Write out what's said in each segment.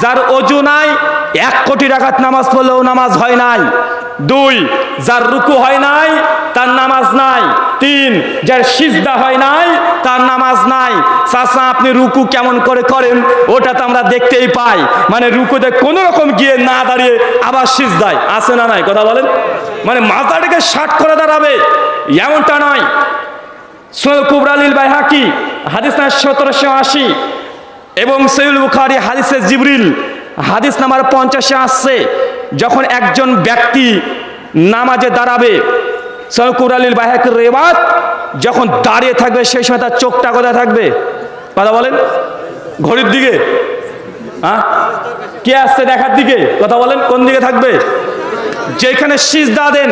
যার অজু নাই 1 কোটি রাকাত নামাজ পড়লেও নামাজ হয় নাই। 2, যার রুকু হয় নাই তার নামাজ নাই। 3, যার সিজদা হয় নাই তার নামাজ নাই। চাচা আপনি রুকু কেমন করে করেন ওটা তো আমরা দেখতেই পাই, মানে রুকুতে কোনো রকম গিয়ে না দাঁড়িয়ে আবার সিজদায়, আছে না নাই কথা বলেন? মানে মাথাটাকে শার্ট করে দাঁড়াবে এমনটা নয়। সুনান কুবরা লিল বাইহাকি হাদিস নাম্বার 1780 এবং সহিহ বুখারী হাদিসে জিবরিল হাদিস নাম্বার 50 আসছে, যখন একজন ব্যক্তি নামাজে দাঁড়াবে, সুনান কুবরা লিল বাইহাকির রিওয়ায়াত, যখন দাঁড়িয়ে থাকবে সেই সময় তার চোখটা কোথায় থাকবে? কথা বলেন, ঘড়ির দিকে? হ্যাঁ, কে আসছে দেখার দিকে? কথা বলেন, কোন দিকে থাকবে? যেখানে সিজদা দেন,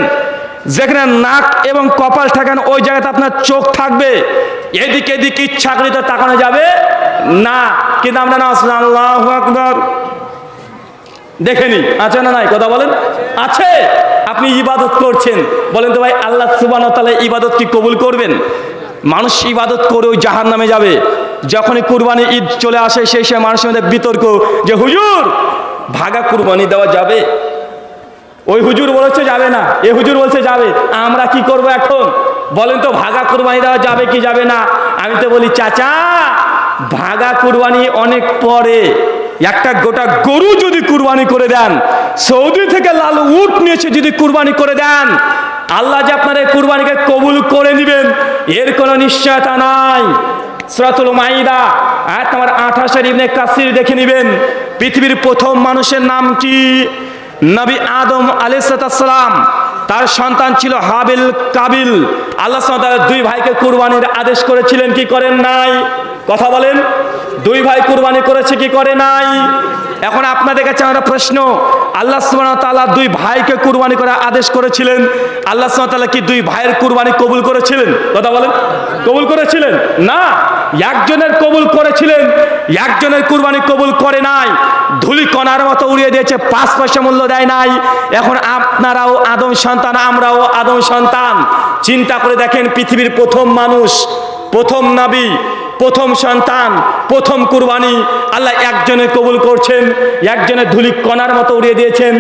যেখানে নাক এবং কপাল ঠেকান ওই জায়গাতে আপনার চোখ থাকবে। এদিকে এদিকে ইচ্ছাকৃত তাকানো যাবে না। কিন্তু আমরা না আল্লাহু আকবার দেখেনি, আছে না নাই কথা বলেন? আছে। আপনি ইবাদত করছেন, বলেন তো ভাই আল্লাহ সুবহানাহু ওয়া তাআলা ইবাদত কি কবুল করবেন? মানুষ ইবাদত করে ওই জাহান্নামে যাবে। যখনই কুরবানি ঈদ চলে আসে সেই সময় মানুষের মধ্যে বিতর্ক যে হুজুর ভাগা কুরবানি দেওয়া যাবে? ওই হুজুর বলছে যাবে না, এ হুজুর বলছে যাবে, আমরা কি করব এখন? বলেন তো ভাগা কুরবানি দেওয়া যাবে কি যাবে না? আমি তো বলি চাচা ভাগা কুরবানি অনেক পরে। একটা গোটা গরু যদি কুরবানি করে দেন, সৌদি থেকে লাল উট নিয়েছে যদি কুরবানি করে দেন, আল্লাহ যে আপনার এই কুরবানিকে কবুল করে নেবেন এর কোনো নিশ্চয়তা নাই। সূরাতুল মাইদা আয়াত নাম্বার 28 ইবনে কাসির দেখে নেবেন। পৃথিবীর প্রথম মানুষের নাম কি? নবী আদম আলাইহিস সালাম। তার সন্তান ছিল হাবিল কাবিল। আল্লাহ সুবহানাহু ওয়া তাআলা 2 ভাইকে কুরবানির আদেশ করেছিলেন কি করেন নাই? কথা বলেন, 2 ভাই কুরবানি করেছে কি করে নাই? এখন আপনাদের কাছে আমার প্রশ্ন, আল্লাহ সুবহানাহু ওয়া তাআলা 2 ভাইকে কুরবানি করার আদেশ করেছিলেন, আল্লাহ সুবহানাহু ওয়া তাআলা কি 2 ভাইয়ের কুরবানি কবুল করেছিলেন? কথা বলেন, কবুল করেছিলেন না। একজনের কবুল করেছিলেন, একজনের কুরবানি কবুল করে নাই। ধুলি কণার মতো উড়িয়ে দিয়েছে, 5 পয়সা মূল্য দেয় নাই। এখন আপনারাও আদম সন্তান, আমরাও আদম সন্তান। চিন্তা করে দেখেন, পৃথিবীর প্রথম মানুষ, প্রথম নবী, প্রথম সন্তান, প্রথম কুরবানি আল্লাহ একজনের কবুল করছেন, একজনের ধুলি কণার মতো উড়িয়ে দিয়েছেন।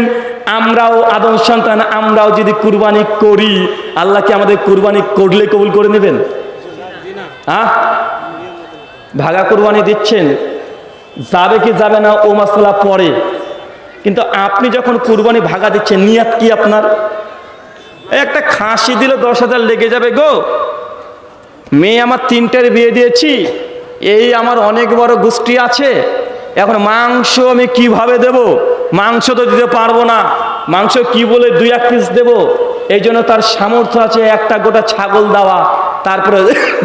আমরাও আদম সন্তান, আমরাও যদি কুরবানি করি আল্লাহ কি আমাদের কুরবানি করলে কবুল করে নেবেন? হ্যাঁ, ভাগা কুরবানি দিচ্ছেন, যাবে কি যাবে না ও মাসলা পরে, কিন্তু আপনি যখন কুরবানি ভাগা দিচ্ছেন নিয়াত কি আপনার? একটা খাসি দিলে 10,000 লেগে যাবে গো, মেয়ে আমার 3টের বিয়ে দিয়েছি, এই আমার অনেক বড় গোষ্ঠী আছে, এখন মাংস আমি কিভাবে দেব? মাংস তো দিতে পারবো না, মাংস কি বলে 2-1 পিস দেব? এই জন্য তার সামর্থ্য আছে একটা গোটা ছাগল দেওয়া, তারপরে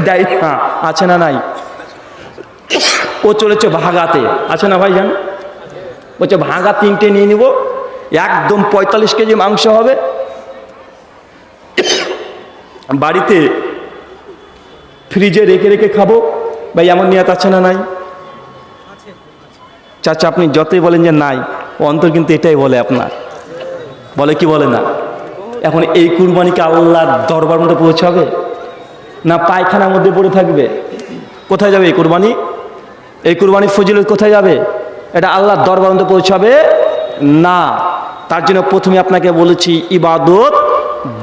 দেয় না, আছে না নাই? ও চলেছে ভাগাতে, আছে না ভাই জান? বলছে ভাগা 3টে নিয়ে নিব, একদম 45 কেজি মাংস হবে, বাড়িতে ফ্রিজে রেখে রেখে খাবো। ভাই এমন নিয়ত আছে না নাই? চাচা আপনি যতই বলেন যে নাই, অন্তর কিন্তু এটাই বলে আপনার, বলে কি বলে না? এখন এই কুরবানিকে আল্লাহর দরবার মধ্যে পৌঁছাবে না পায়খানার মধ্যে পড়ে থাকবে? কোথায় যাবে এই কুরবানি? এই কুরবানির ফজিলত কোথায় যাবে? এটা আল্লাহর দরবার মধ্যে পৌঁছাবে না। তার জন্য প্রথমে আপনাকে বলেছি ইবাদত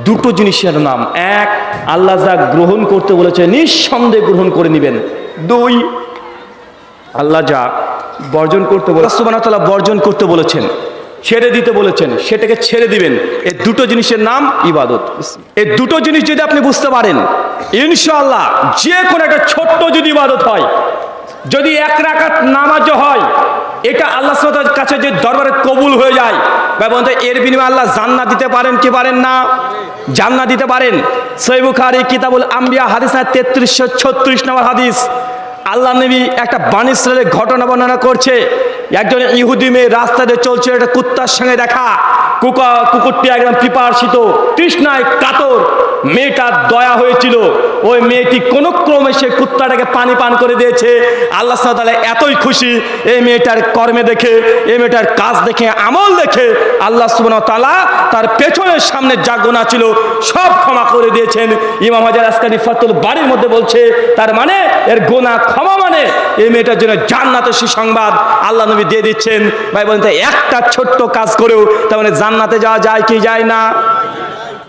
2টো জিনিসের নাম। 1, আল্লাহ যা গ্রহণ করতে বলেছে নিঃসন্দেহে গ্রহণ করে নেবেন। 2, আল্লাহ যা বর্জন করতে বলে সুবহানাহু ওয়া তাআলা বর্জন করতে বলেছেন, ছেড়ে দিতে বলেছেন, সেটাকে ছেড়ে দিবেন। এই 2টো জিনিসের নাম ইবাদত। এই 2টো জিনিস যদি আপনি বুঝতে পারেন, ইনশাআল্লাহ যে কোনো একটা ছোট্ট যদি ইবাদত হয়, যদি 1 রাকাত নামাজও হয়, এটা আল্লাহ সুবহানাহু ওয়া তাআলার কাছে যে দরবারে কবুল হয়ে যায়, ভাই বন্ধু, এর বিনিময়ে আল্লাহ জান্নাত দিতে পারেন কি পারেন না? জান্নাত দিতে পারেন। সহিহ বুখারী কিতাবুল আম্বিয়া হাদিস 3336 নম্বর হাদিস, আল্লাহ নবী একটা বানী ইসরাইলের ঘটনা বর্ণনা করছে। একজন ইহুদি মেয়ে রাস্তা দিয়ে চলছে, একটা কুত্তার সঙ্গে দেখা, কুকুরটি একদম পিপাসিত, তৃষ্ণায় কাতর, মেয়েটার দয়া হয়েছিল, ওই মেয়েটি কোনো ক্রমে সে কুত্তাটাকে পানি পান করে দিয়েছে। আল্লাহ সুবহানাহু ওয়া তাআলা এতই খুশি এই মেয়েটার কর্মে দেখে, এই মেয়েটার কাজ দেখে, আমল দেখে, আল্লাহ সুবহানাহু ওয়া তাআলা তার পেছনের সামনে যা গুনাহ ছিল সব ক্ষমা করে দিয়েছেন। ইমাম হাজার আসকারী ফাতুল বারীর মধ্যে বলছে, তার মানে এর গুনাহ ক্ষমা মানে এই মেয়েটার জন্য জান্নাতের সুসংবাদ। আল্লাহ নবী দিয়ে দিচ্ছেন। ভাই বলেন তো একটা ছোট্ট কাজ করেও তার মানে জান্নাতে যাওয়া যায় কি যায় না?